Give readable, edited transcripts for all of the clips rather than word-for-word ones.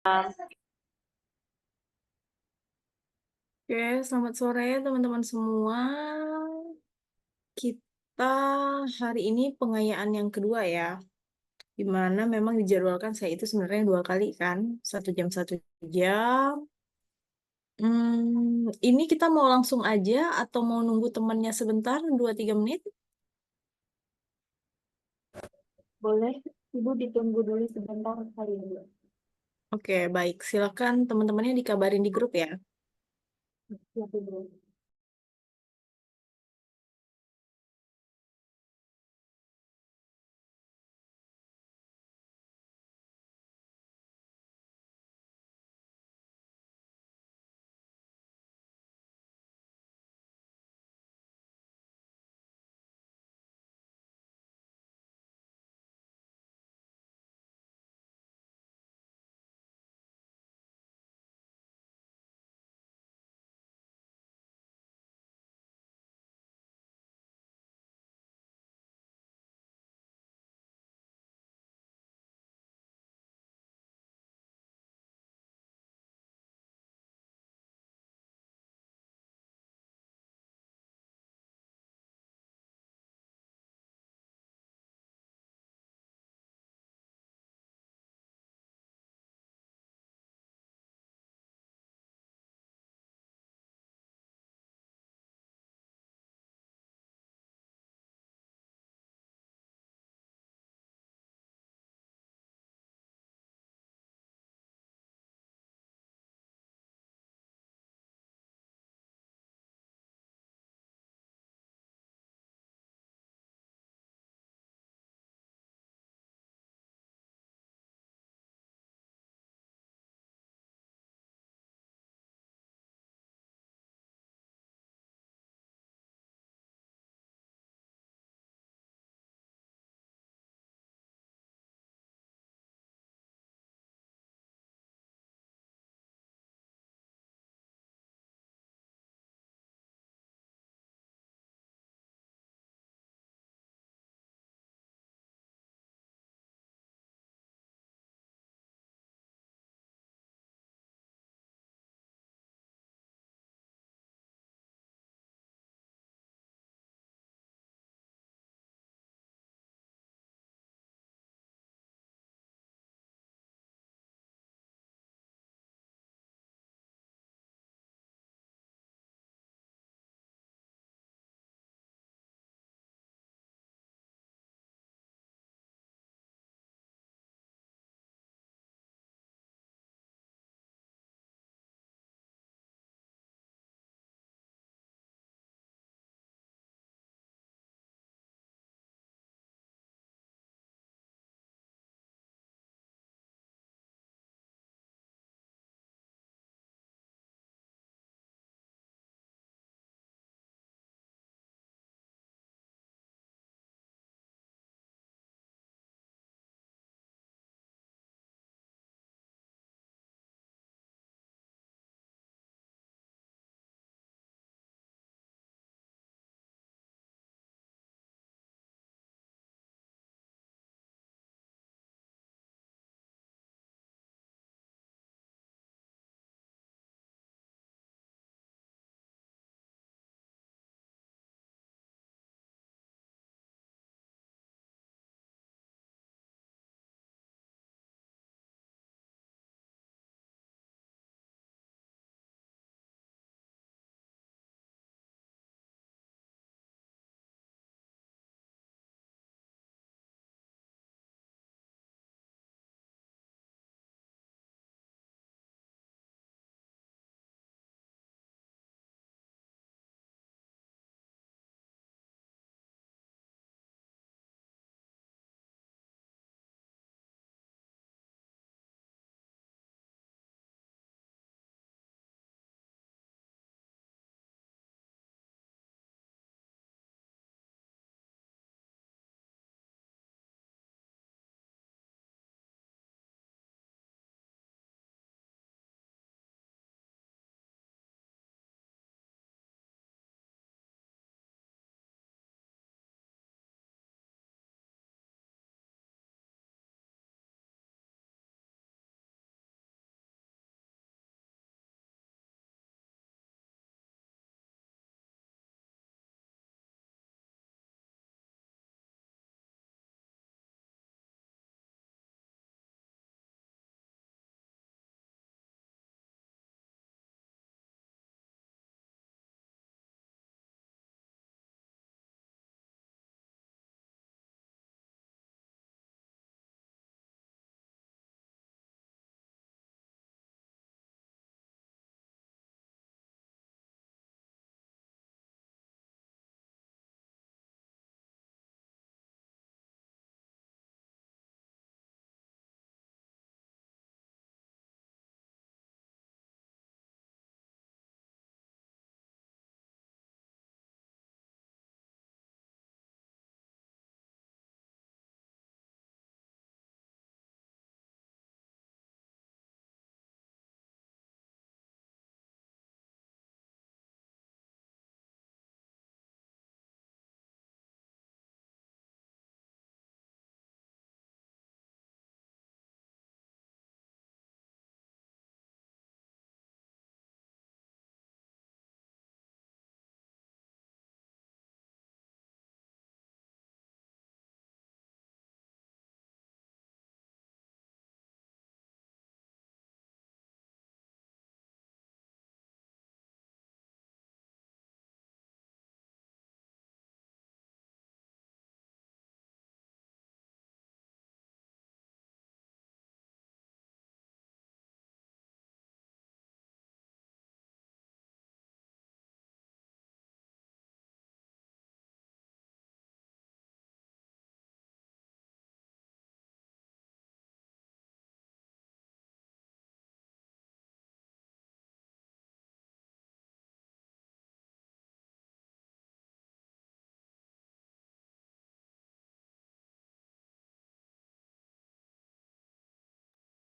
Oke, selamat sore teman-teman semua. Kita hari ini pengayaan yang kedua ya, di mana memang dijadwalkan saya itu sebenarnya 2 kali kan, 1 jam 1 jam. Ini kita mau langsung aja atau mau nunggu temannya sebentar, 2-3 menit? Boleh, Ibu ditunggu dulu sebentar kali ini. Oke, baik. Silakan teman-temannya dikabarin di grup ya. Siap, Ibu.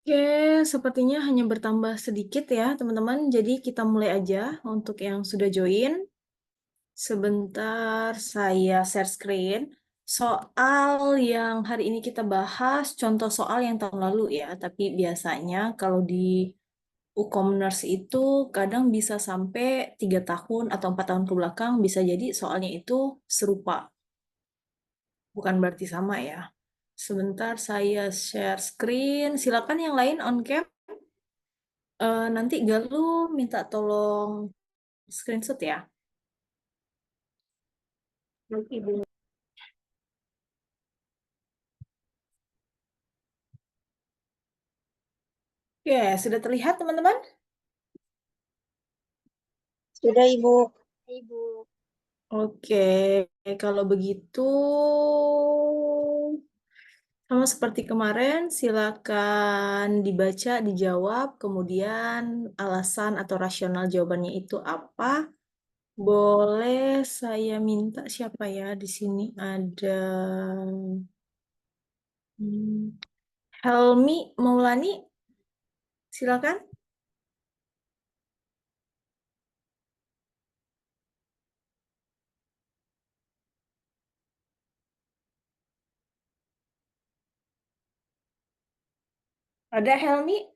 Oke, sepertinya hanya bertambah sedikit ya, teman-teman. Jadi kita mulai aja untuk yang sudah join. Sebentar, saya share screen. Soal yang hari ini kita bahas, contoh soal yang tahun lalu ya. Tapi biasanya kalau di Ucommerce itu kadang bisa sampai 3 tahun atau 4 tahun ke belakang, bisa jadi soalnya itu serupa. Bukan berarti sama ya. Sebentar, saya share screen. Silakan yang lain on cam. Nanti Galuh minta tolong screenshot ya. Baik, Ibu. Oke, sudah terlihat teman-teman? Sudah, Ibu. Ibu. Oke, kalau begitu sama seperti kemarin, silakan dibaca, dijawab, kemudian alasan atau rasional jawabannya itu apa. Boleh saya minta siapa ya di sini ada hmm, Helmi Maulani, silakan. Ada Helmi?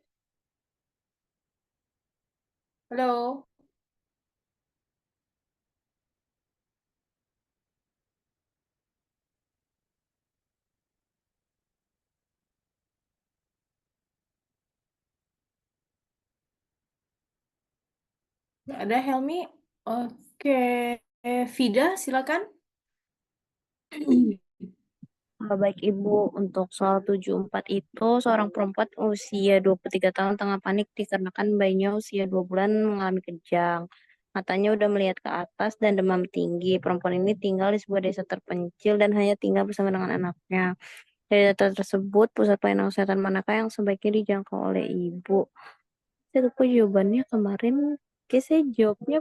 Halo. Nggak ada Helmi? Oke, Vida, silakan. Baik Ibu, untuk soal 74 itu seorang perempuan usia 23 tahun tengah panik dikarenakan bayinya usia 2 bulan mengalami kejang. Matanya udah melihat ke atas dan demam tinggi. Perempuan ini tinggal di sebuah desa terpencil dan hanya tinggal bersama dengan anaknya. Dari data tersebut, pusat pelayanan kesehatan manakah yang sebaiknya dijangkau oleh Ibu? Saya lupa jawabannya kemarin. Kayak saya jawabnya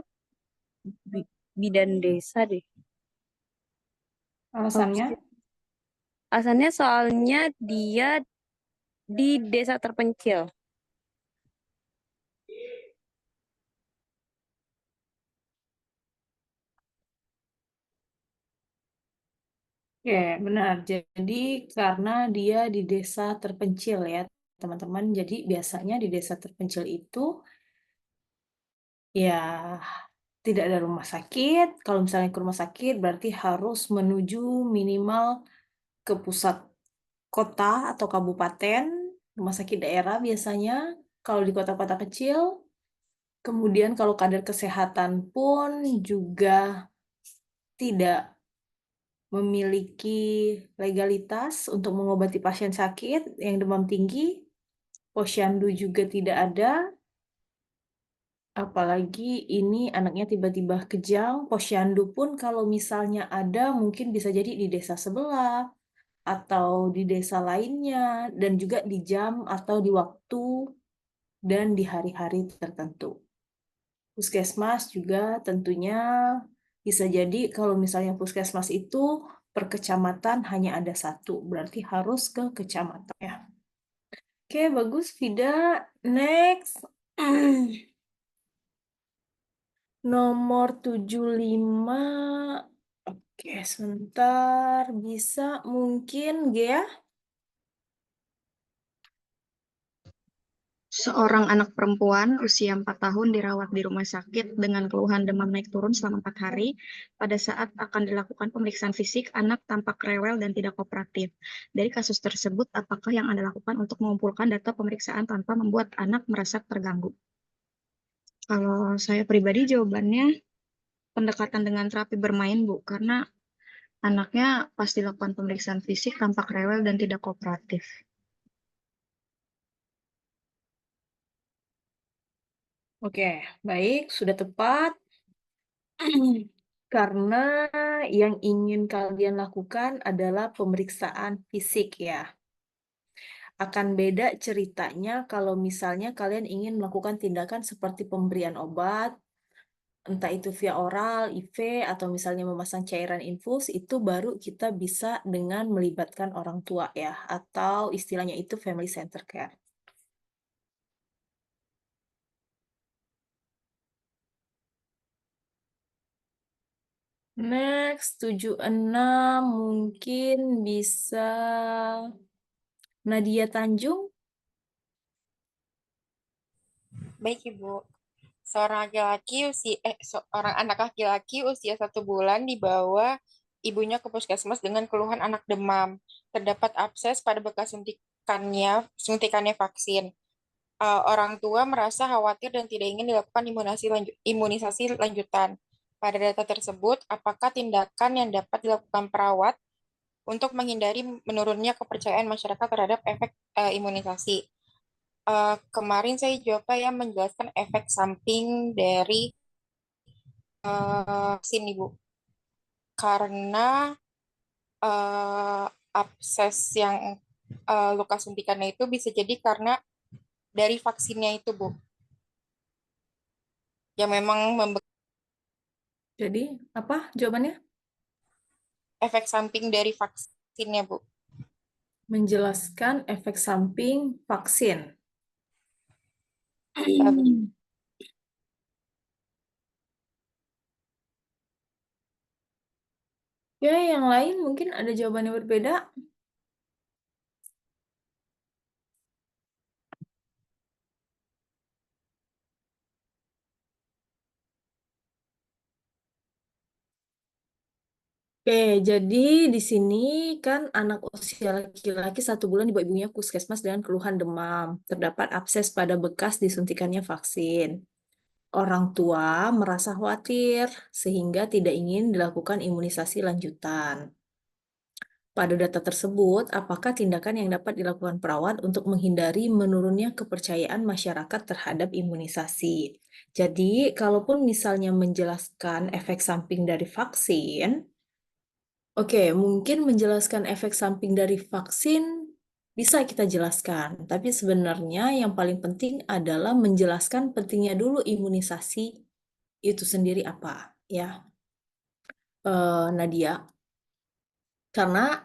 bidan desa deh. Alasannya? Asalnya soalnya dia di desa terpencil. Oke, benar. Jadi karena dia di desa terpencil ya, teman-teman. Jadi biasanya di desa terpencil itu ya tidak ada rumah sakit. Kalau misalnya ke rumah sakit berarti harus menuju minimal ke pusat kota atau kabupaten, rumah sakit daerah biasanya kalau di kota-kota kecil. Kemudian kalau kader kesehatan pun juga tidak memiliki legalitas untuk mengobati pasien sakit yang demam tinggi. Posyandu juga tidak ada, apalagi ini anaknya tiba-tiba kejang. Posyandu pun kalau misalnya ada mungkin bisa jadi di desa sebelah atau di desa lainnya dan juga di jam atau di waktu dan di hari-hari tertentu. Puskesmas juga tentunya bisa jadi kalau misalnya puskesmas itu per kecamatan hanya ada satu, berarti harus ke kecamatan ya. Oke, bagus Vida. Next. Nomor 75. Oke, sebentar. Bisa mungkin Gea? Seorang anak perempuan usia 4 tahun dirawat di rumah sakit dengan keluhan demam naik turun selama 4 hari. Pada saat akan dilakukan pemeriksaan fisik, anak tampak rewel dan tidak kooperatif. Dari kasus tersebut, apakah yang Anda lakukan untuk mengumpulkan data pemeriksaan tanpa membuat anak merasa terganggu? Kalau saya pribadi jawabannya pendekatan dengan terapi bermain, Bu, karena anaknya pas dilakukan pemeriksaan fisik tampak rewel dan tidak kooperatif. Oke, baik. Sudah tepat. Karena yang ingin kalian lakukan adalah pemeriksaan fisik ya. Akan beda ceritanya kalau misalnya kalian ingin melakukan tindakan seperti pemberian obat, entah itu via oral, IV, atau misalnya memasang cairan infus, itu baru kita bisa dengan melibatkan orang tua ya, atau istilahnya itu family center care. Next, 76 mungkin bisa Nadia Tanjung. Baik, Ibu. Seorang anak laki-laki usia 1 bulan dibawa ibunya ke puskesmas dengan keluhan anak demam. Terdapat abses pada bekas suntikannya vaksin. Orang tua merasa khawatir dan tidak ingin dilakukan imunisasi lanjutan. Pada data tersebut, apakah tindakan yang dapat dilakukan perawat untuk menghindari menurunnya kepercayaan masyarakat terhadap efek imunisasi? Kemarin saya coba ya menjelaskan efek samping dari vaksin, Ibu. Karena abses yang luka suntikannya itu bisa jadi karena dari vaksinnya itu, Bu. Yang memang Jadi, apa jawabannya? efek samping dari vaksinnya, Bu. Menjelaskan efek samping vaksin. Begitu. Ya, yang lain mungkin ada jawaban yang berbeda. Oke, jadi di sini kan anak usia laki-laki 1 bulan dibawa ibunya ke puskesmas dengan keluhan demam. Terdapat abses pada bekas disuntikannya vaksin. Orang tua merasa khawatir sehingga tidak ingin dilakukan imunisasi lanjutan. Pada data tersebut, apakah tindakan yang dapat dilakukan perawat untuk menghindari menurunnya kepercayaan masyarakat terhadap imunisasi? Jadi, kalaupun misalnya menjelaskan efek samping dari vaksin, oke, mungkin menjelaskan efek samping dari vaksin bisa kita jelaskan, tapi sebenarnya yang paling penting adalah menjelaskan pentingnya dulu imunisasi itu sendiri apa, ya, Nadia. Karena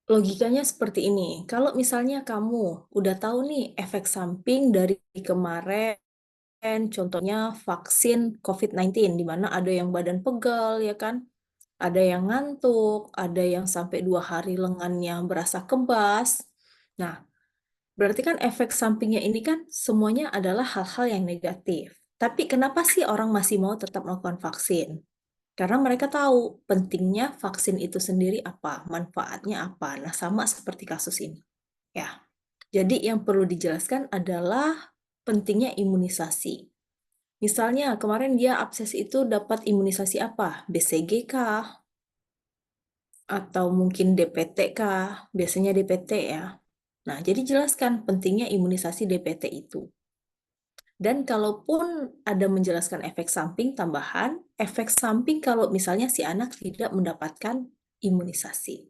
logikanya seperti ini. Kalau misalnya kamu udah tahu nih efek samping dari kemarin, contohnya vaksin COVID-19, di mana ada yang badan pegal, ya kan? Ada yang ngantuk, ada yang sampai 2 hari lengannya berasa kebas. Nah, berarti kan efek sampingnya ini kan semuanya adalah hal-hal yang negatif. Tapi kenapa sih orang masih mau tetap melakukan vaksin? Karena mereka tahu pentingnya vaksin itu sendiri apa, manfaatnya apa. Nah, sama seperti kasus ini. Ya, jadi yang perlu dijelaskan adalah pentingnya imunisasi. Misalnya kemarin dia abses itu dapat imunisasi apa? BCG kah? Atau mungkin DPT kah? Biasanya DPT ya. Nah, jadi jelaskan pentingnya imunisasi DPT itu. Dan kalaupun ada menjelaskan efek samping tambahan, efek samping kalau misalnya si anak tidak mendapatkan imunisasi.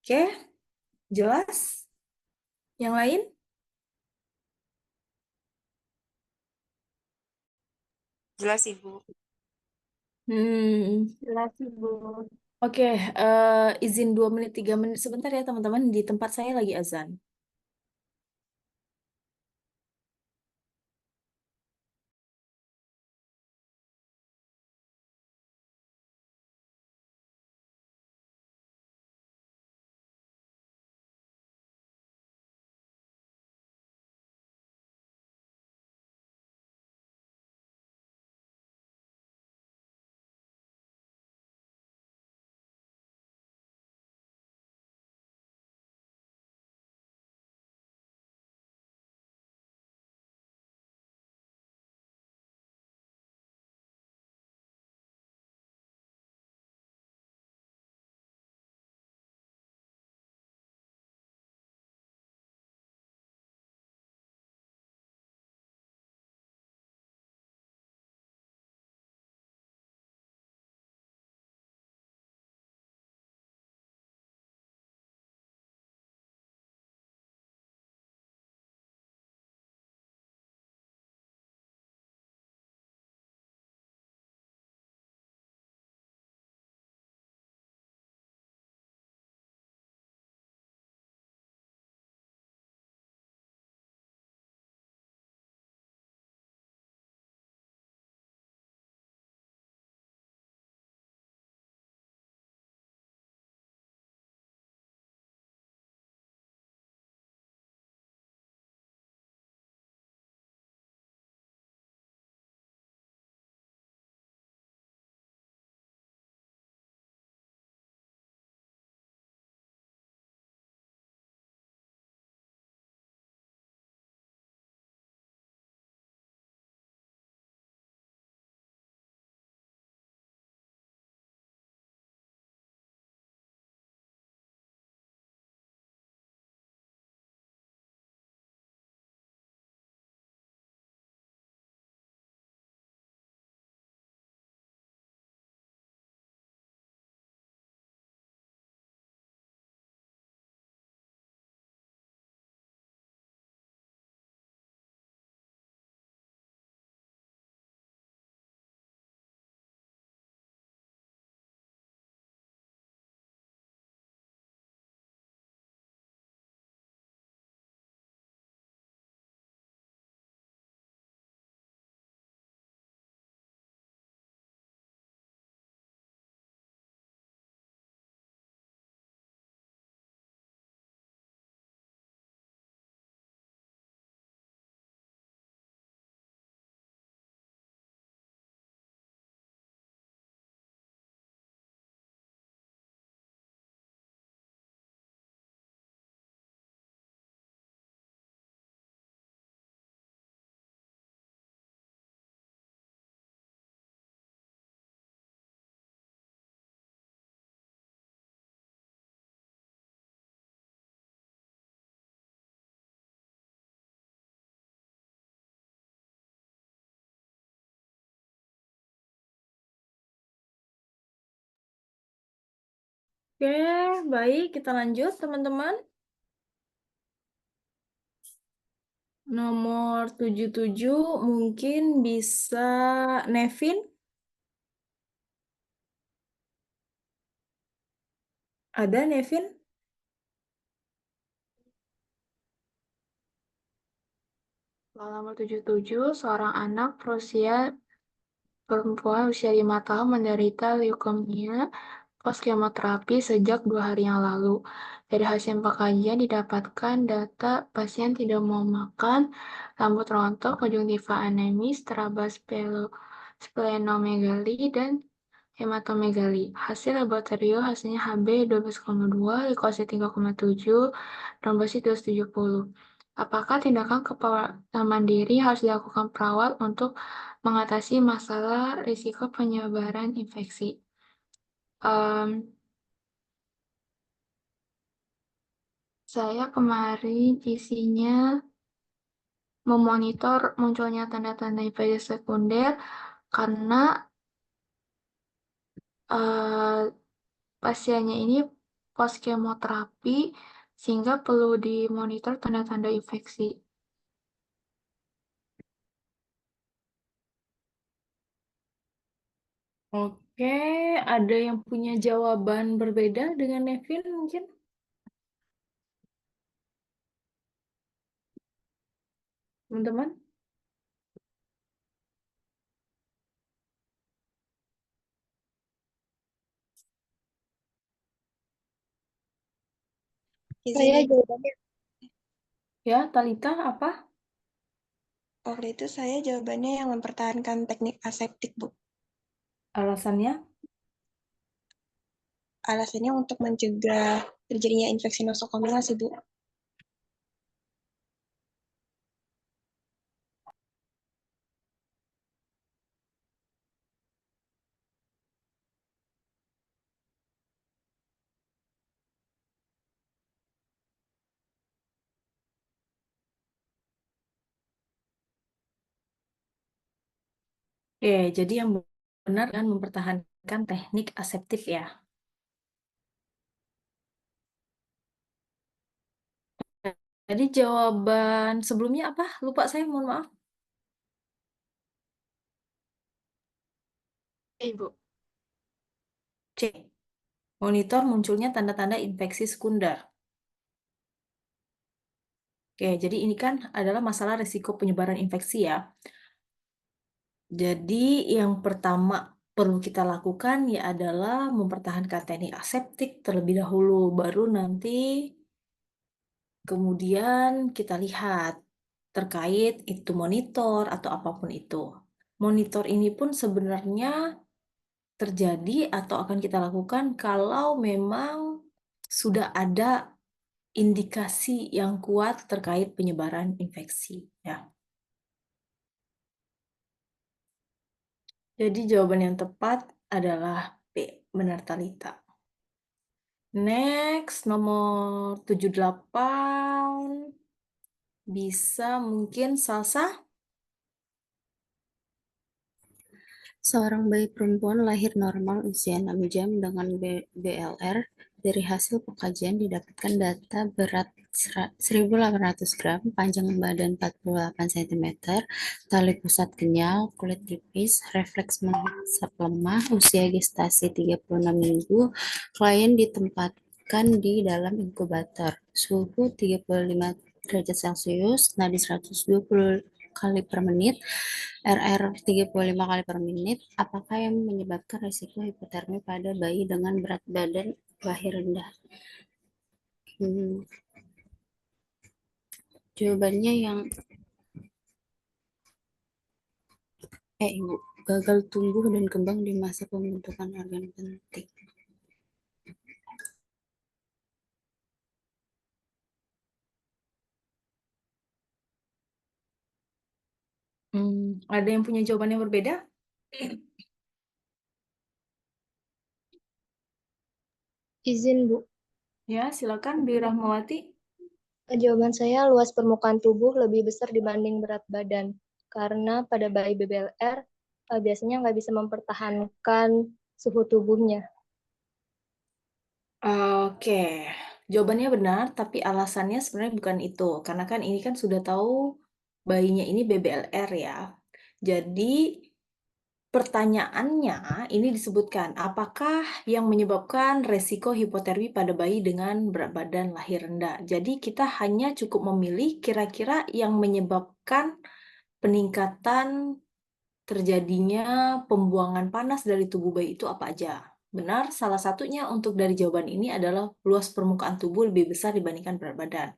Oke, jelas? Yang lain? Jelas, Ibu. Jelas, Ibu. Oke, izin 2 menit, 3 menit sebentar ya teman-teman. Di tempat saya lagi azan. Oke, baik, kita lanjut teman-teman. Nomor 77 mungkin bisa Nevin. Ada Nevin? Soal nomor 77, seorang anak perempuan usia 5 tahun menderita leukemia poskemoterapi sejak 2 hari yang lalu. Dari hasil pengkajian didapatkan data pasien tidak mau makan, rambut rontok, konjungtiva anemis, terabas splenomegali, dan hematomegali. Hasil laboratorium hasilnya HB 12,2, leukosit 3,7, trombosit 270. Apakah tindakan keperawatan mandiri harus dilakukan perawat untuk mengatasi masalah risiko penyebaran infeksi? Saya kemarin isinya memonitor munculnya tanda-tanda infeksi sekunder karena eh, pasiennya ini post kemoterapi sehingga perlu dimonitor tanda-tanda infeksi. Oke, ada yang punya jawaban berbeda dengan Nevin mungkin? Teman-teman? Saya Izin, jawabannya, Ya, Talita apa? waktu itu saya jawabannya yang mempertahankan teknik aseptik, Bu. Alasannya? Alasannya untuk mencegah terjadinya infeksi nosokomial sih, Bu. Jadi yang benar kan mempertahankan teknik aseptik ya. Jadi jawaban sebelumnya apa? Lupa saya, mohon maaf. Ibu. C. Monitor munculnya tanda-tanda infeksi sekunder. Jadi ini kan adalah masalah risiko penyebaran infeksi ya. Jadi yang pertama perlu kita lakukan ya adalah mempertahankan teknik aseptik terlebih dahulu, baru nanti kemudian kita lihat terkait itu monitor atau apapun itu. Monitor ini pun sebenarnya terjadi atau akan kita lakukan kalau memang sudah ada indikasi yang kuat terkait penyebaran infeksi ya. Jadi jawaban yang tepat adalah B, benar Talita. Next, nomor 78. Bisa mungkin Salsa? Seorang bayi perempuan lahir normal usia 6 jam dengan BLR. Dari hasil pengkajian didapatkan data berat 1.800 gram, panjang badan 48 cm, tali pusat kenyal, kulit tipis, refleks menghisap lemah, usia gestasi 36 minggu. Klien ditempatkan di dalam inkubator, suhu 35 derajat Celcius, nadi 120 kali per menit, RR 35 kali per menit. Apakah yang menyebabkan risiko hipotermi pada bayi dengan berat badan lahir rendah? Jawabannya yang Ibu, gagal tumbuh dan kembang di masa pembentukan organ penting. Ada yang punya jawaban yang berbeda? Izin, Bu. Ya, silakan Bi Rahmawati. Jawaban saya luas permukaan tubuh lebih besar dibanding berat badan. Karena pada bayi BBLR biasanya nggak bisa mempertahankan suhu tubuhnya. Oke, jawabannya benar, tapi alasannya sebenarnya bukan itu. Karena kan ini kan sudah tahu bayinya ini BBLR ya. Jadi pertanyaannya ini disebutkan, apakah yang menyebabkan resiko hipotermi pada bayi dengan berat badan lahir rendah? Jadi kita hanya cukup memilih kira-kira yang menyebabkan peningkatan terjadinya pembuangan panas dari tubuh bayi itu apa aja. Benar, salah satunya untuk dari jawaban ini adalah luas permukaan tubuh lebih besar dibandingkan berat badan.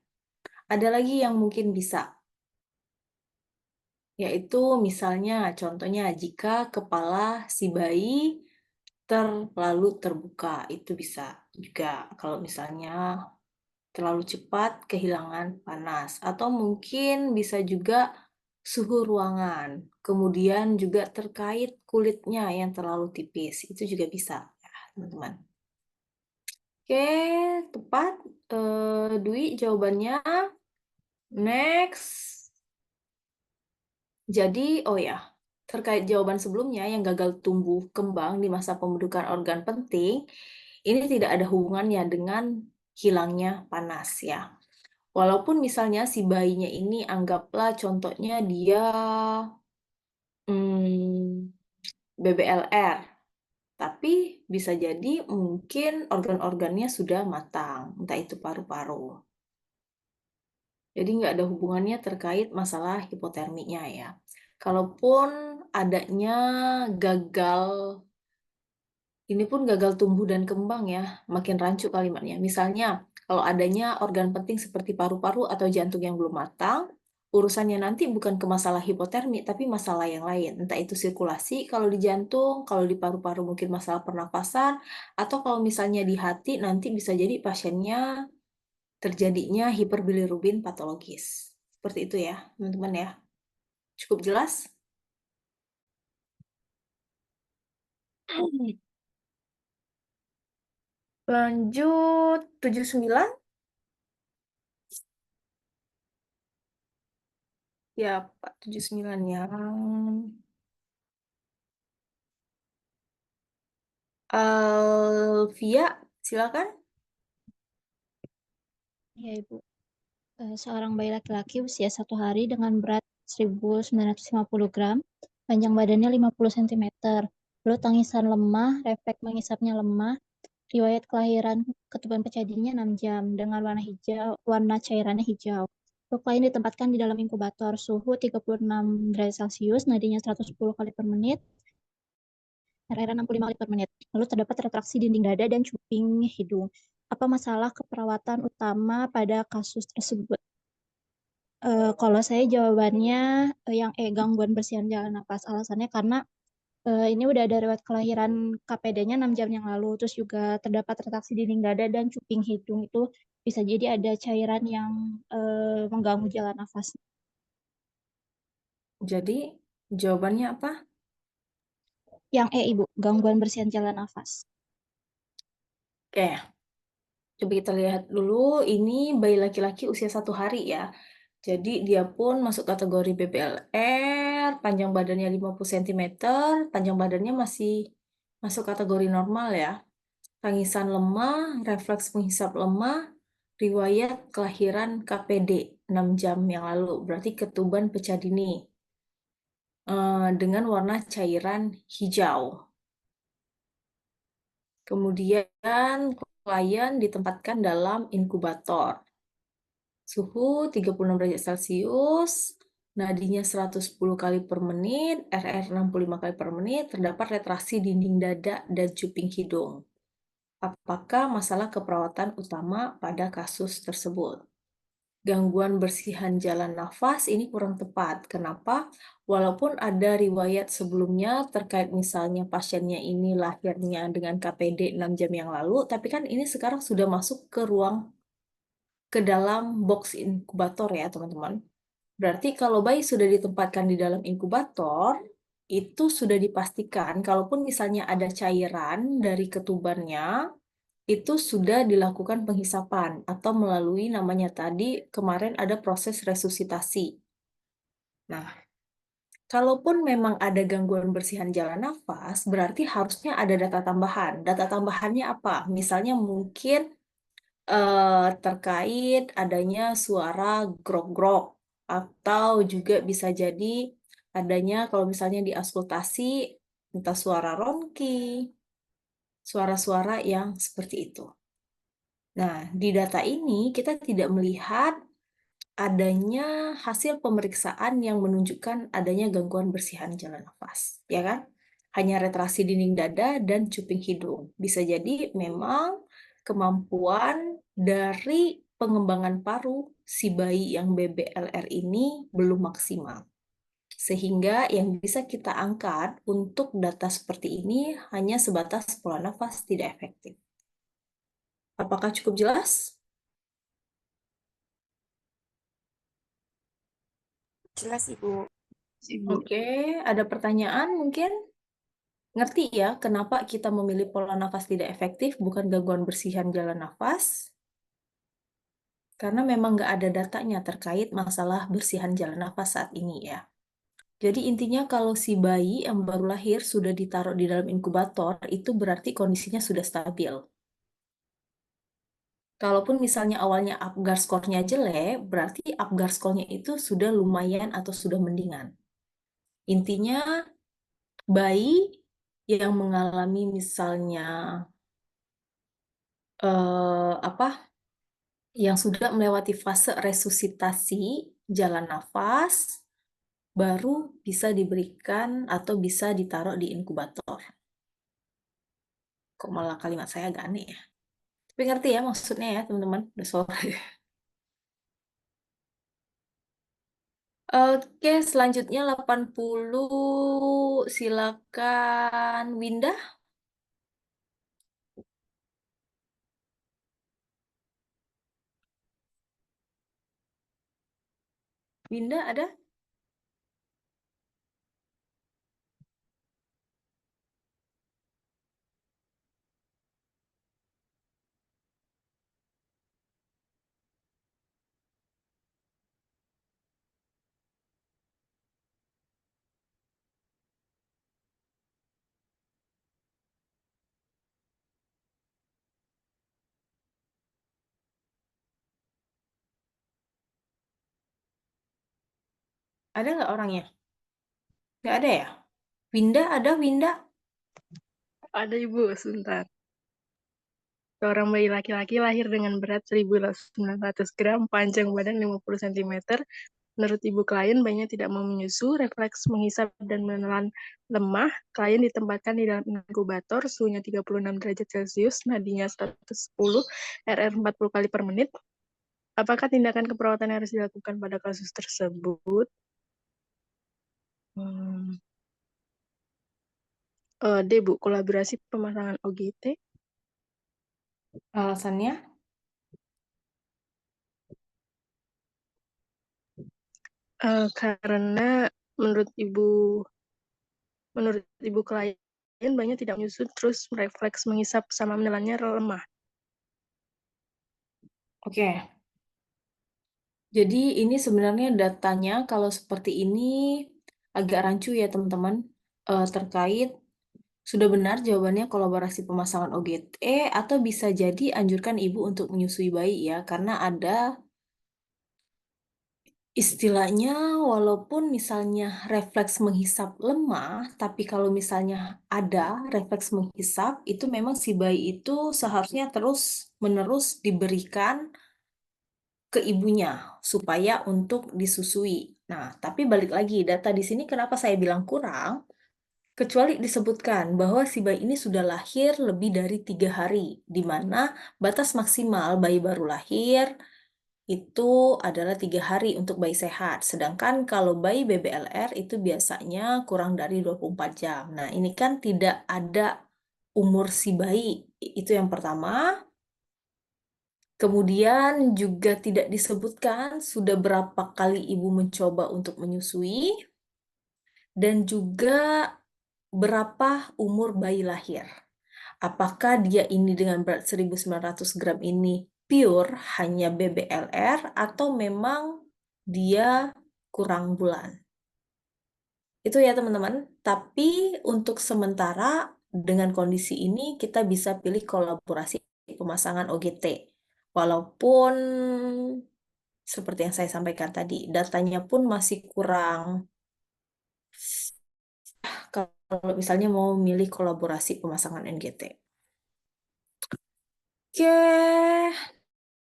Ada lagi yang mungkin bisa, yaitu misalnya contohnya jika kepala si bayi terlalu terbuka, itu bisa juga kalau misalnya terlalu cepat kehilangan panas. Atau mungkin bisa juga suhu ruangan. Kemudian juga terkait kulitnya yang terlalu tipis. Itu juga bisa, ya, teman-teman. Oke, tepat. Dwi jawabannya. Next. Jadi, oh ya, terkait jawaban sebelumnya yang gagal tumbuh kembang di masa pembentukan organ penting, ini tidak ada hubungannya dengan hilangnya panas ya. Walaupun misalnya si bayinya ini anggaplah contohnya dia BBLR, tapi bisa jadi mungkin organ-organnya sudah matang, entah itu paru-paru. Jadi nggak ada hubungannya terkait masalah hipoterminya ya. Kalaupun adanya gagal, ini pun gagal tumbuh dan kembang ya, makin rancu kalimatnya. Misalnya, kalau adanya organ penting seperti paru-paru atau jantung yang belum matang, urusannya nanti bukan ke masalah hipotermi, tapi masalah yang lain. Entah itu sirkulasi kalau di jantung, kalau di paru-paru mungkin masalah pernapasan, atau kalau misalnya di hati nanti bisa jadi pasiennya terjadinya hiperbilirubin patologis. Seperti itu ya, teman-teman ya. Cukup jelas? Lanjut 79. Ya, Pak 79 ya. Alvia, silakan. Ya, Ibu. Seorang bayi laki-laki usia 1 hari dengan berat 1950 gram, panjang badannya 50 cm, lalu tangisan lemah, refleks mengisapnya lemah, riwayat kelahiran ketuban pecadinya 6 jam, dengan warna hijau, warna cairannya hijau. Untuk klien ditempatkan di dalam inkubator, suhu 36 derajat Celcius, nadinya 110 kali per menit, RR 65 kali per menit. Lalu terdapat retraksi dinding dada dan cuping hidung. Apa masalah keperawatan utama pada kasus tersebut? Kalau saya jawabannya yang gangguan bersihan jalan nafas. Alasannya karena ini udah ada riwayat kelahiran KPD-nya 6 jam yang lalu. Terus juga terdapat retraksi dinding dada dan cuping hidung. Itu bisa jadi ada cairan yang mengganggu jalan nafas. Jadi, jawabannya apa? Yang Ibu, gangguan bersihan jalan nafas. Oke, coba kita lihat dulu. Ini bayi laki-laki usia 1 hari ya. Jadi dia pun masuk kategori BBLR, panjang badannya 50 cm, panjang badannya masih masuk kategori normal ya. Tangisan lemah, refleks menghisap lemah, riwayat kelahiran KPD 6 jam yang lalu, berarti ketuban pecah dini. Dengan warna cairan hijau. Kemudian klien ditempatkan dalam inkubator. Suhu 36 derajat Celcius, nadinya 110 kali per menit, RR 65 kali per menit, terdapat retraksi dinding dada dan cuping hidung. Apakah masalah keperawatan utama pada kasus tersebut? Gangguan bersihan jalan nafas ini kurang tepat. Kenapa? Walaupun ada riwayat sebelumnya terkait misalnya pasiennya ini lahirnya dengan KPD 6 jam yang lalu, tapi kan ini sekarang sudah masuk ke dalam box inkubator ya teman-teman. Berarti kalau bayi sudah ditempatkan di dalam inkubator, itu sudah dipastikan kalaupun misalnya ada cairan dari ketubannya, itu sudah dilakukan penghisapan atau melalui namanya tadi kemarin ada proses resusitasi. Nah, Kalaupun memang ada gangguan bersihan jalan nafas, berarti harusnya ada data tambahan. Data tambahannya apa? Misalnya mungkin terkait adanya suara grok-grok, atau juga bisa jadi adanya kalau misalnya di auskultasi, entah suara ronki, suara-suara yang seperti itu. Nah, di data ini kita tidak melihat adanya hasil pemeriksaan yang menunjukkan adanya gangguan bersihan jalan nafas, ya kan? Hanya retraksi dinding dada dan cuping hidung. Bisa jadi memang kemampuan dari pengembangan paru si bayi yang BBLR ini belum maksimal. Sehingga yang bisa kita angkat untuk data seperti ini hanya sebatas pola nafas tidak efektif. Apakah cukup jelas? Jelas, Ibu. Oke, ada pertanyaan mungkin? Ngerti ya kenapa kita memilih pola nafas tidak efektif bukan gangguan bersihan jalan nafas? Karena memang nggak ada datanya terkait masalah bersihan jalan nafas saat ini ya. Jadi intinya kalau si bayi yang baru lahir sudah ditaruh di dalam inkubator, itu berarti kondisinya sudah stabil. Kalaupun misalnya awalnya Apgar skornya jelek, berarti Apgar skornya itu sudah lumayan atau sudah mendingan. Intinya bayi yang mengalami misalnya yang sudah melewati fase resusitasi jalan nafas, baru bisa diberikan atau bisa ditaruh di inkubator. Kok malah kalimat saya agak aneh ya? Tapi ngerti ya maksudnya ya teman-teman, udah sore. Oke, selanjutnya 80, silakan Winda. Winda ada? Ada nggak orangnya? Nggak ada ya? Winda ada, Winda? Ada Ibu, sebentar. Seorang bayi laki-laki lahir dengan berat 1.900 gram, panjang badan 50 cm. Menurut ibu klien, bayinya tidak mau menyusu, refleks menghisap dan menelan lemah. Klien ditempatkan di dalam inkubator, suhunya 36 derajat Celcius, nadinya 110, RR 40 kali per menit. Apakah tindakan keperawatan yang harus dilakukan pada kasus tersebut? D, Bu, kolaborasi pemasangan OGT. Alasannya? Karena menurut ibu klien bayinya tidak menyusut, terus refleks menghisap sama menelannya lemah. Oke. Jadi ini sebenarnya datanya kalau seperti ini agak rancu ya teman-teman. Terkait sudah benar jawabannya kolaborasi pemasangan OGT atau bisa jadi anjurkan ibu untuk menyusui bayi ya karena ada istilahnya walaupun misalnya refleks menghisap lemah, tapi kalau misalnya ada refleks menghisap, itu memang si bayi itu seharusnya terus-menerus diberikan ke ibunya supaya untuk disusui. Nah, tapi balik lagi, data di sini kenapa saya bilang kurang? Kecuali disebutkan bahwa si bayi ini sudah lahir lebih dari 3 hari, di mana batas maksimal bayi baru lahir itu adalah 3 hari untuk bayi sehat. Sedangkan kalau bayi BBLR itu biasanya kurang dari 24 jam. Nah, ini kan tidak ada umur si bayi. Itu yang pertama. Kemudian juga tidak disebutkan sudah berapa kali ibu mencoba untuk menyusui. Dan juga berapa umur bayi lahir. Apakah dia ini dengan berat 1.900 gram ini pure hanya BBLR atau memang dia kurang bulan? Itu ya teman-teman. Tapi untuk sementara dengan kondisi ini kita bisa pilih kolaborasi pemasangan OGT. Walaupun seperti yang saya sampaikan tadi, datanya pun masih kurang. Kalau misalnya mau milih kolaborasi pemasangan NGT. Oke,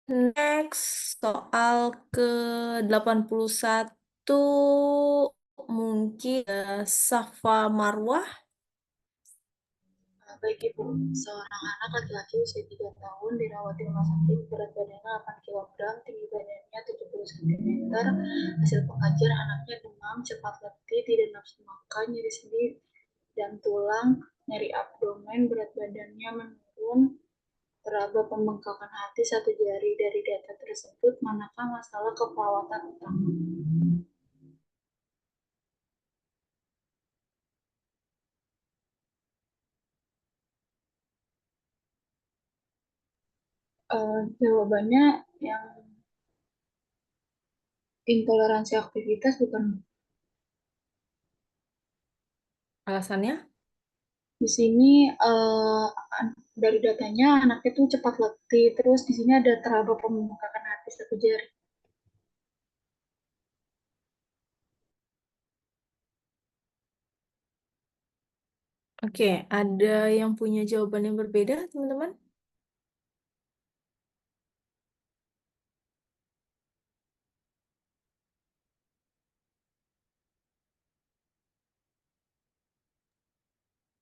next soal ke-81 mungkin Safa Marwah. Baik Ibu, seorang anak laki-laki usia 3 tahun dirawat di rumah sakit, berat badannya 8 kilogram, tinggi badannya 70 cm. Hasil pengajar anaknya demam, cepat letih, tidak nafsu makan, nyeri sendi dan tulang, nyeri abdomen, berat badannya menurun, teraba pembengkakan hati satu jari. Dari data tersebut, manakah masalah keperawatan utama? Jawabannya yang intoleransi aktivitas bukan. Alasannya? Di sini dari datanya anaknya tuh cepat letih, terus di sini ada teraba pembengkakan hati satu jari. Oke, ada yang punya jawaban yang berbeda, teman-teman?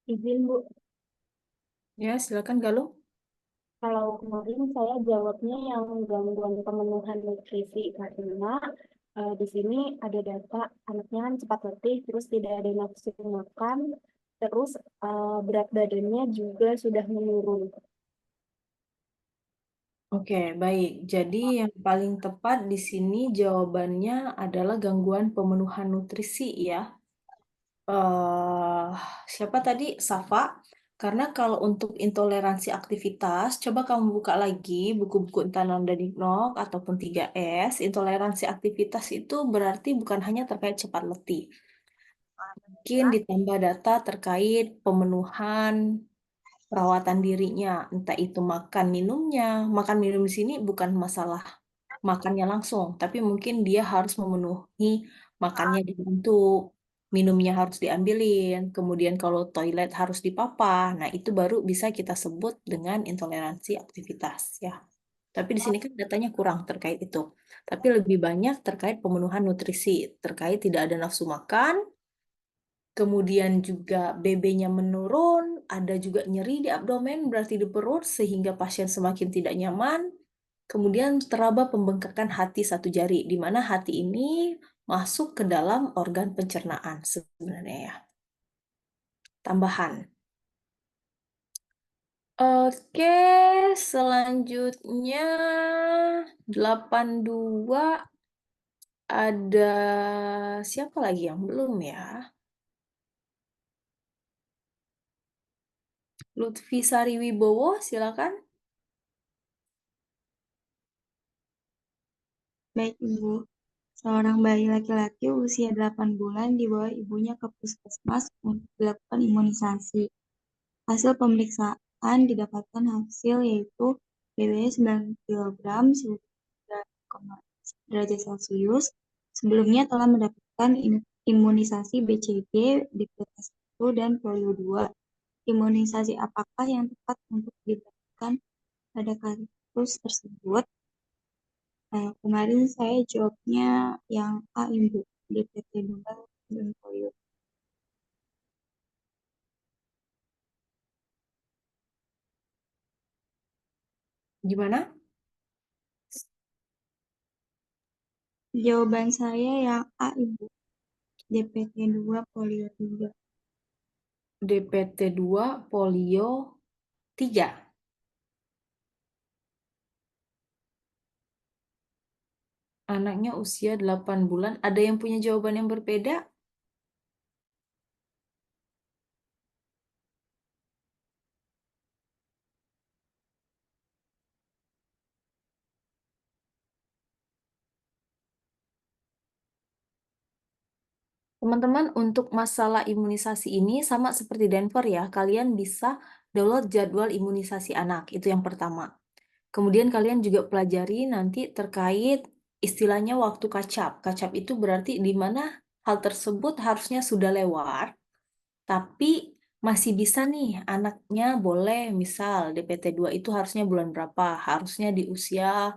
Izin Bu, Ya, silakan Galuh. kalau kemarin saya jawabnya yang gangguan pemenuhan nutrisi karena di sini ada data anaknya kan cepat letih, terus tidak ada nafsu makan, terus berat badannya juga sudah menurun. Oke, baik. Jadi yang paling tepat di sini jawabannya adalah gangguan pemenuhan nutrisi ya. eh Siapa tadi? Safa. Karena kalau untuk intoleransi aktivitas, coba kamu buka lagi buku-buku Intanon dan Ignok ataupun 3S. Intoleransi aktivitas itu berarti bukan hanya terkait cepat letih. Mungkin ditambah data terkait pemenuhan perawatan dirinya, entah itu makan minumnya. Makan minum di sini bukan masalah makannya langsung, tapi mungkin dia harus memenuhi makannya dibentuk, minumnya harus diambilin, kemudian kalau toilet harus dipapah. Nah, itu baru bisa kita sebut dengan intoleransi aktivitas ya. Tapi di sini kan datanya kurang terkait itu. Tapi lebih banyak terkait pemenuhan nutrisi, terkait tidak ada nafsu makan, kemudian juga BB-nya menurun, ada juga nyeri di abdomen, berarti di perut, sehingga pasien semakin tidak nyaman. Kemudian teraba pembengkakan hati satu jari, di mana hati ini masuk ke dalam organ pencernaan sebenarnya ya. Tambahan. Oke, selanjutnya 82 ada siapa lagi yang belum ya? Lutfi Sariwibowo, silakan. Baik, Ibu. Seorang bayi laki-laki usia 8 bulan dibawa ibunya ke puskesmas untuk dilakukan imunisasi. Hasil pemeriksaan didapatkan hasil yaitu BB 9 kg, suhu 3,1 derajat Celcius. Sebelumnya telah mendapatkan imunisasi BCG, diphtheria 1, dan polio 2. Imunisasi apakah yang tepat untuk diberikan pada kasus tersebut? Kemarin saya jawabnya yang A, Ibu, DPT 2 dan polio. Gimana? Jawaban saya yang A, Ibu, DPT 2 polio 3. DPT 2, polio 3. Anaknya usia 8 bulan. Ada yang punya jawaban yang berbeda? Teman-teman, untuk masalah imunisasi ini sama seperti Denver ya, kalian bisa download jadwal imunisasi anak, itu yang pertama. Kemudian kalian juga pelajari nanti terkait istilahnya waktu kacap. Kacap itu berarti di mana hal tersebut harusnya sudah lewat, tapi masih bisa nih anaknya boleh, misal DPT-2 itu harusnya bulan berapa? Harusnya di usia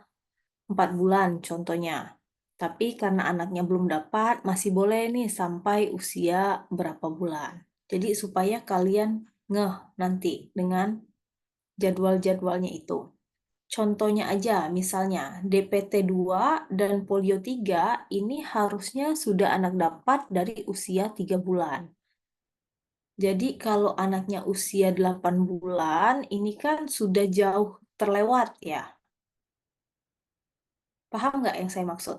4 bulan contohnya. Tapi karena anaknya belum dapat, masih boleh nih sampai usia berapa bulan. Jadi supaya kalian ngeh nanti dengan jadwal-jadwalnya itu. Contohnya aja, misalnya DPT-2 dan polio 3 ini harusnya sudah anak dapat dari usia 3 bulan. Jadi kalau anaknya usia 8 bulan, ini kan sudah jauh terlewat ya. Paham nggak yang saya maksud?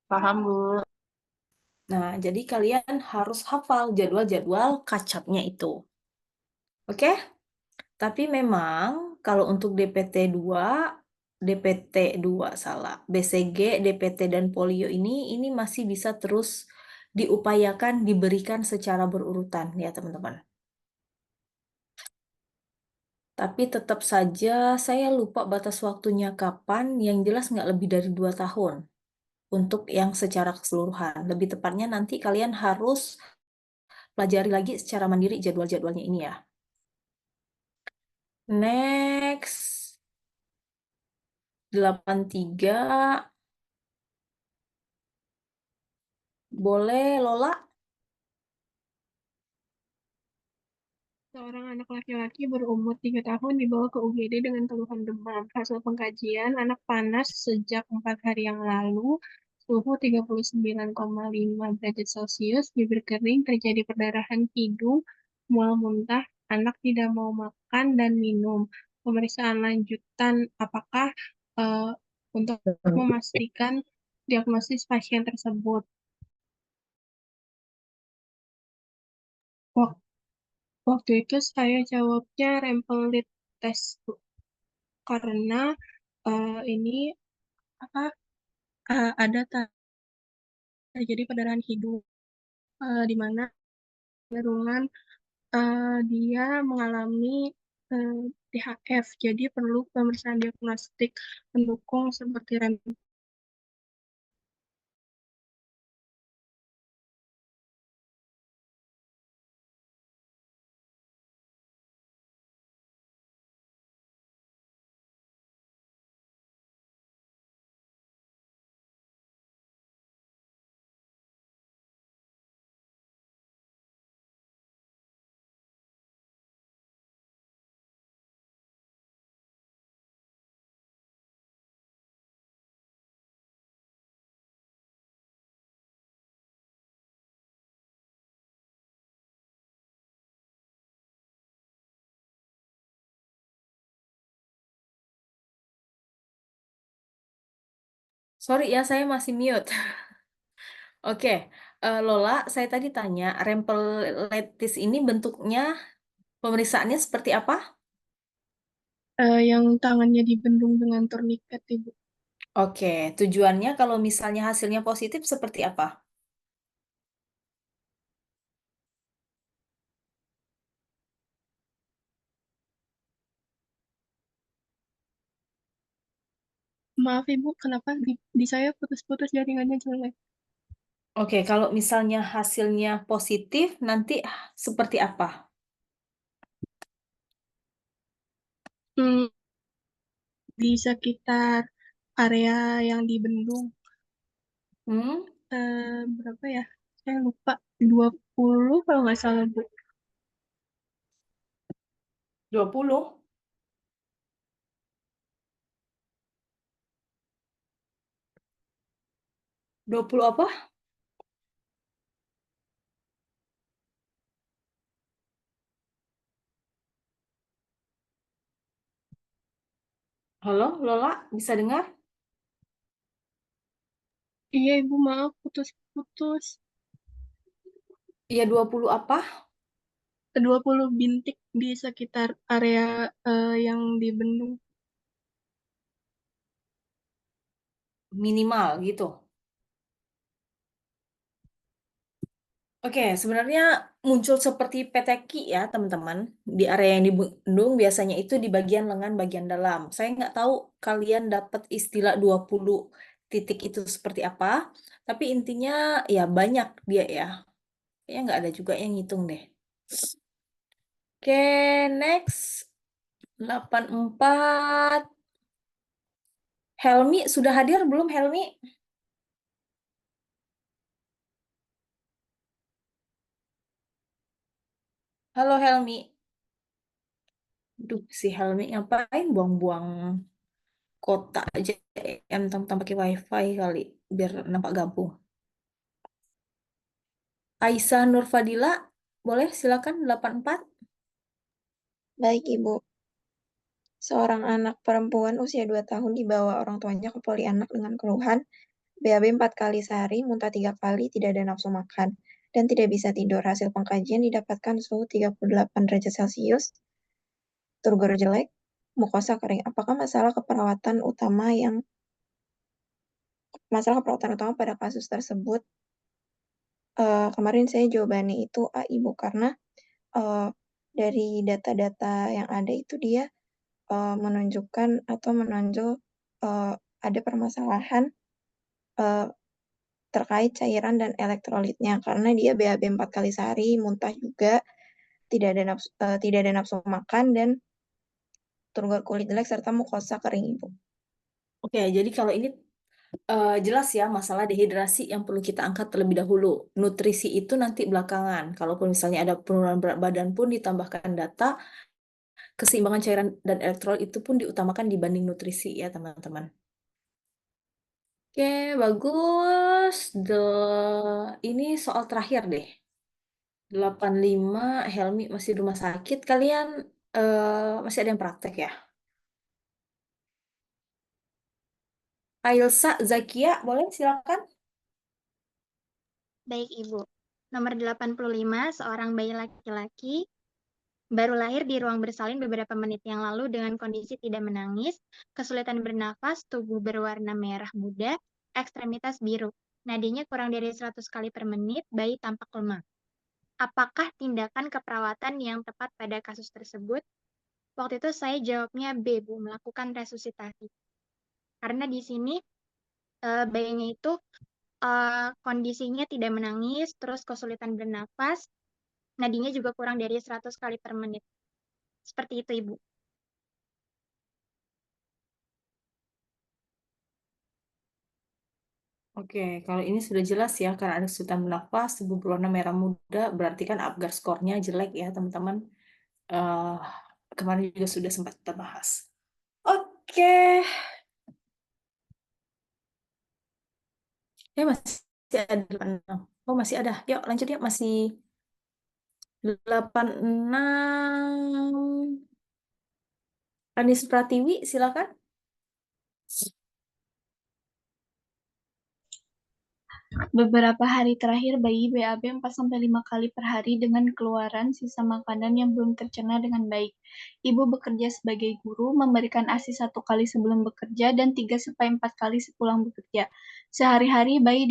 Paham, Bu. Nah, jadi kalian harus hafal jadwal-jadwal kacapnya itu. Oke? Tapi memang kalau untuk DPT-2 salah, BCG, DPT dan polio ini masih bisa terus diupayakan diberikan secara berurutan ya teman-teman. Tapi tetap saja saya lupa batas waktunya kapan, yang jelas nggak lebih dari 2 tahun untuk yang secara keseluruhan. Lebih tepatnya nanti kalian harus pelajari lagi secara mandiri jadwal-jadwalnya ini ya. Next, 83. Boleh, Lola? Seorang anak laki-laki berumur 3 tahun dibawa ke UGD dengan keluhan demam. Hasil pengkajian, anak panas sejak 4 hari yang lalu, suhu 39,5 derajat Celcius, bibir kering, terjadi perdarahan hidung, mual muntah, anak tidak mau makan dan minum. Pemeriksaan lanjutan apakah eh, untuk memastikan diagnosis pasien tersebut. Wak- Waktu itu saya jawabnya rempellit test, Bu. Karena ini apa ada terjadi perdarahan hidung di mana cenderungan dia mengalami THF, jadi perlu pemeriksaan diagnostik pendukung seperti rem. Sorry ya, saya masih mute. Oke, Lola, saya tadi tanya, rempellitis ini bentuknya pemeriksaannya seperti apa? Yang tangannya dibendung dengan turniket, Ibu. Oke, tujuannya kalau misalnya hasilnya positif seperti apa? Maaf Ibu, kenapa di saya putus-putus jaringannya jelek? Oke, kalau misalnya hasilnya positif, nanti seperti apa? Hmm, di sekitar area yang dibendung Hmm, berapa ya? Saya lupa, 20 kalau nggak salah, Bu. 20? 20 apa? Halo, Lola, bisa dengar? Iya Ibu, maaf putus-putus. Iya, 20 apa? 20 bintik di sekitar area yang dibendung. Minimal gitu. Oke, sebenarnya muncul seperti peteki ya teman-teman. Di area yang dibendung biasanya itu di bagian lengan bagian dalam. Saya nggak tahu kalian dapat istilah 20 titik itu seperti apa. Tapi intinya ya banyak dia ya. Kayaknya nggak ada juga yang ngitung deh. Oke, next. 84. Helmi, sudah hadir belum Helmi? Halo Helmi. Duh, si Helmi ngapain buang-buang kota aja mentang-mentang pakai wifi kali biar nampak gabung. Aisyah Nurfadila, boleh silakan 84. Baik, Ibu. Seorang anak perempuan usia 2 tahun dibawa orang tuanya ke poli anak dengan keluhan BAB 4 kali sehari, muntah 3 kali, tidak ada nafsu makan, dan tidak bisa tidur. Hasil pengkajian didapatkan suhu 38 derajat Celcius, turgor jelek, mukosa kering. Apakah masalah keperawatan utama pada kasus tersebut? Kemarin saya jawabannya itu A, Ibu, karena dari data-data yang ada itu dia menunjukkan atau menonjol ada permasalahan terkait cairan dan elektrolitnya karena dia BAB 4 kali sehari, muntah juga, tidak ada nafsu makan dan turgor kulit jelek serta mukosa kering, Ibu. Oke, jadi kalau ini jelas ya masalah dehidrasi yang perlu kita angkat terlebih dahulu. Nutrisi itu nanti belakangan. Kalaupun misalnya ada penurunan berat badan pun ditambahkan data, keseimbangan cairan dan elektrolit itu pun diutamakan dibanding nutrisi ya teman-teman. Oke, bagus. Ini soal terakhir deh. 85, Helmi masih di rumah sakit. Kalian masih ada yang praktek ya? Ailsa Zakia, boleh silakan. Baik, Ibu. Nomor 85, seorang bayi laki-laki baru lahir di ruang bersalin beberapa menit yang lalu dengan kondisi tidak menangis, kesulitan bernafas, tubuh berwarna merah muda, ekstremitas biru. Nadinya kurang dari 100 kali per menit, bayi tampak lemah. Apakah tindakan keperawatan yang tepat pada kasus tersebut? Waktu itu saya jawabnya B, Bu, melakukan resusitasi. Karena di sini bayinya itu kondisinya tidak menangis, terus kesulitan bernafas, nadinya juga kurang dari 100 kali per menit. Seperti itu, Ibu. Oke, kalau ini sudah jelas ya, karena ada kesulitan bernafas, tubuh berwarna merah muda, berarti kan Apgar skornya jelek ya, teman-teman. Eh, Kemarin juga sudah sempat kita bahas. Oke, ya masih ada 86. Oh, masih ada. Yuk, lanjut ya, masih 86. Anis Pratiwi, silakan. Beberapa hari terakhir bayi BAB 4-5 kali per hari dengan keluaran sisa makanan yang belum tercerna dengan baik. Ibu bekerja sebagai guru, memberikan ASI 1 kali sebelum bekerja dan 3-4 kali sepulang bekerja. Sehari-hari bayi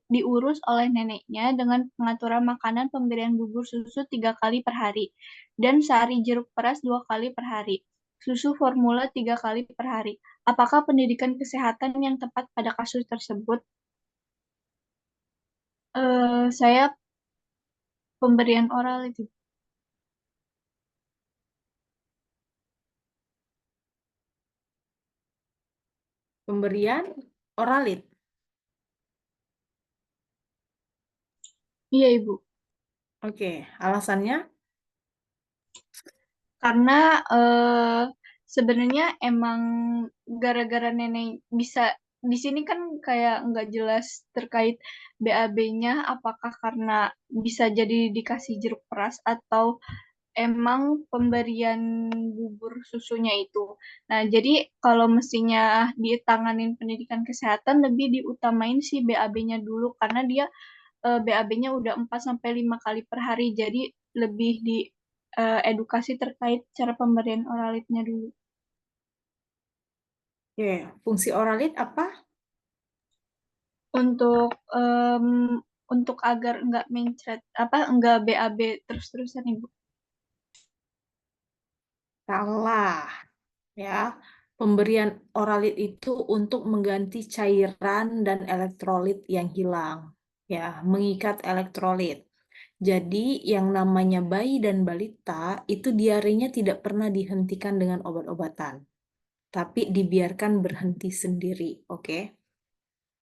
diurus oleh neneknya dengan pengaturan makanan pemberian bubur susu 3 kali per hari dan sehari jeruk peras 2 kali per hari. Susu formula 3 kali per hari. Apakah pendidikan kesehatan yang tepat pada kasus tersebut? Saya pemberian oral itu. Pemberian oralit. Iya, Ibu. Oke, alasannya? Karena sebenarnya emang gara-gara nenek bisa di sini kan kayak nggak jelas terkait BAB-nya apakah karena bisa jadi dikasih jeruk peras atau emang pemberian bubur susunya itu. Nah, jadi kalau mestinya ditanganin pendidikan kesehatan lebih diutamain si BAB-nya dulu karena dia BAB-nya udah 4-5 kali per hari. Jadi lebih di edukasi terkait cara pemberian oralitnya dulu. Oke, fungsi oralit apa? Untuk untuk agar enggak mencret enggak BAB terus-terusan Ibu. Salah, ya. Pemberian oralit itu untuk mengganti cairan dan elektrolit yang hilang, ya, mengikat elektrolit. Jadi yang namanya bayi dan balita itu diarenya tidak pernah dihentikan dengan obat-obatan, tapi dibiarkan berhenti sendiri, oke?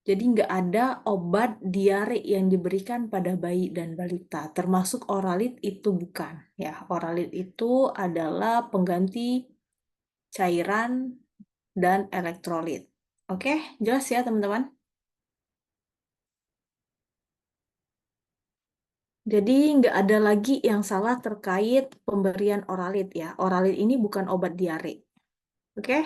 Jadi nggak ada obat diare yang diberikan pada bayi dan balita, termasuk oralit itu bukan, ya. Oralit itu adalah pengganti cairan dan elektrolit. Oke, jelas ya teman-teman? Jadi nggak ada lagi yang salah terkait pemberian oralit ya. Oralit ini bukan obat diare. Oke?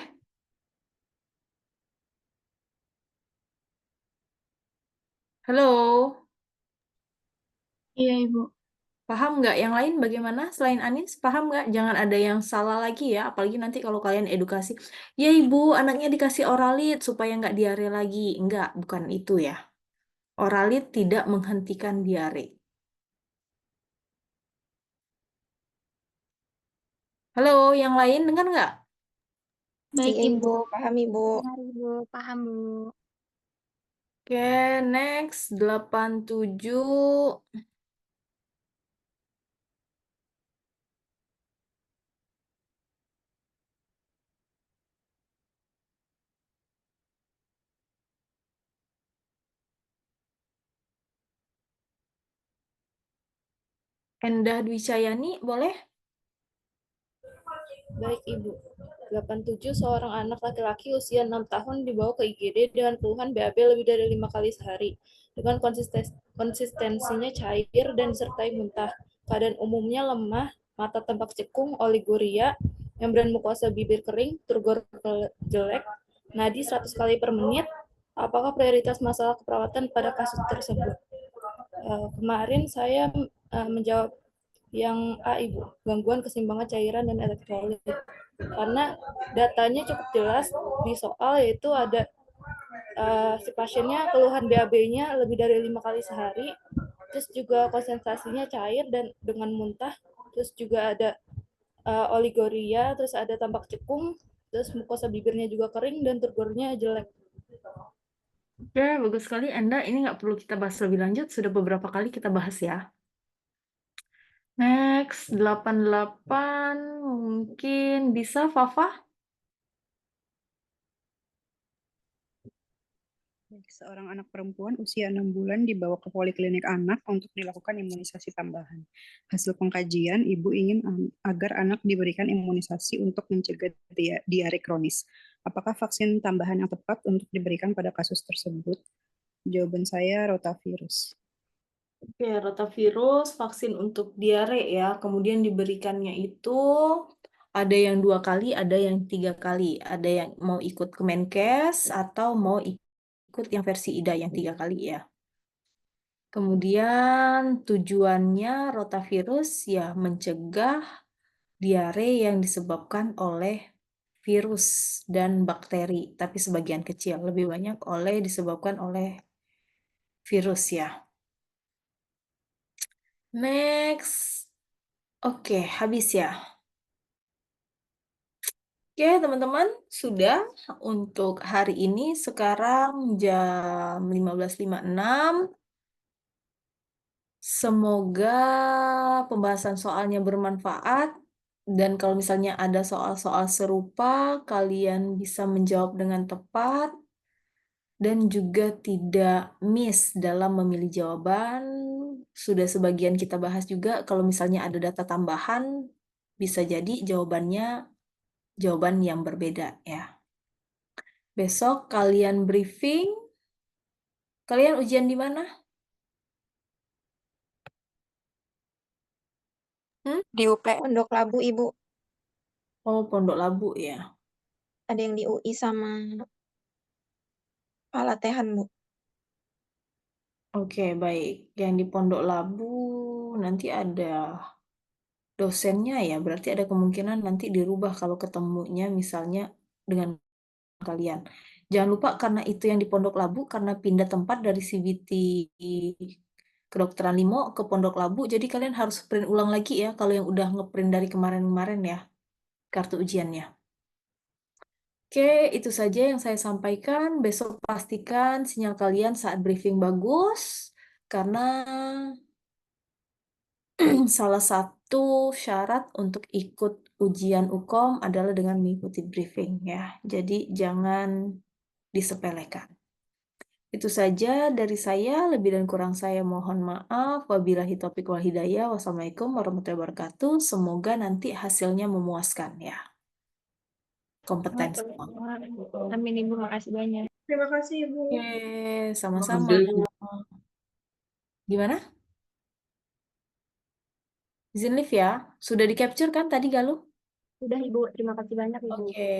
Halo, Iya Ibu. paham nggak? Yang lain bagaimana selain Anis? Paham nggak? Jangan ada yang salah lagi ya. Apalagi nanti kalau kalian edukasi. Ya Ibu, anaknya dikasih oralit supaya nggak diare lagi. Enggak, bukan itu ya. Oralit tidak menghentikan diare. Halo, yang lain dengar nggak? Baik Iya Ibu. Ibu, paham Ibu. Benar Ibu, paham Bu. Oke, next 87. Endah Dwi Cahyani, boleh? Baik, Ibu. 87 seorang anak laki-laki usia 6 tahun dibawa ke IGD dengan keluhan BAB lebih dari 5 kali sehari. Dengan konsistensinya cair dan disertai muntah. Keadaan umumnya lemah, mata tampak cekung, oliguria, membran mukosa bibir kering, turgor jelek, nadi 100 kali per menit. Apakah prioritas masalah keperawatan pada kasus tersebut? Kemarin saya menjawab yang A, Ibu, gangguan keseimbangan cairan dan elektrolit. Karena datanya cukup jelas di soal, yaitu ada si pasiennya keluhan BAB-nya lebih dari 5 kali sehari, terus juga konsentrasinya cair dan dengan muntah, terus juga ada oliguria, terus ada tampak cekung, terus mukosa bibirnya juga kering dan turgornya jelek. Oke, bagus sekali. Enda, ini nggak perlu kita bahas lebih lanjut. Sudah beberapa kali kita bahas ya. Next, 88. Mungkin bisa, Fafa? Seorang anak perempuan usia 6 bulan dibawa ke poliklinik anak untuk dilakukan imunisasi tambahan. Hasil pengkajian, ibu ingin agar anak diberikan imunisasi untuk mencegah diare kronis. Apakah vaksin tambahan yang tepat untuk diberikan pada kasus tersebut? Jawaban saya rotavirus. Oke, rotavirus, vaksin untuk diare ya. Kemudian diberikannya itu ada yang 2 kali, ada yang 3 kali. Ada yang mau ikut Kemenkes atau mau ikut yang versi IDA yang 3 kali ya. Kemudian tujuannya rotavirus ya mencegah diare yang disebabkan oleh virus dan bakteri, tapi sebagian kecil, lebih banyak disebabkan oleh virus ya. Next. Oke, habis ya. Oke, teman-teman, sudah untuk hari ini. Sekarang jam 15.56. Semoga pembahasan soalnya bermanfaat. Dan kalau misalnya ada soal-soal serupa, kalian bisa menjawab dengan tepat. Dan juga tidak miss dalam memilih jawaban. Sudah sebagian kita bahas juga, kalau misalnya ada data tambahan, bisa jadi jawabannya jawaban yang berbeda ya. Besok kalian briefing. Kalian ujian di mana? Di UPN. Pondok Labu Ibu. Oh, Pondok Labu ya. Ada yang di UI sama Palatehan, Bu. Oke, baik. Yang di Pondok Labu nanti ada dosennya ya. Berarti ada kemungkinan nanti dirubah kalau ketemunya misalnya dengan kalian. Jangan lupa karena itu yang di Pondok Labu, karena pindah tempat dari CBT Kedokteran Limo ke Pondok Labu. Jadi kalian harus print ulang lagi ya kalau yang udah ngeprint dari kemarin-kemarin ya kartu ujiannya. Oke, itu saja yang saya sampaikan. Besok pastikan sinyal kalian saat briefing bagus karena salah satu syarat untuk ikut ujian UKOM adalah dengan mengikuti briefing ya. Jadi jangan disepelekan. Itu saja dari saya, lebih dan kurang saya mohon maaf. Wabillahi taufiq wal hidayah. Wassalamualaikum warahmatullahi wabarakatuh. Semoga nanti hasilnya memuaskan ya. Kompeten semua. Amin Ibu, makasih banyak. Terima kasih, Ibu. Oke, sama-sama. Gimana? Izin live ya. Sudah di-capture kan tadi Galuh? Sudah Ibu, terima kasih banyak Ibu. Oke.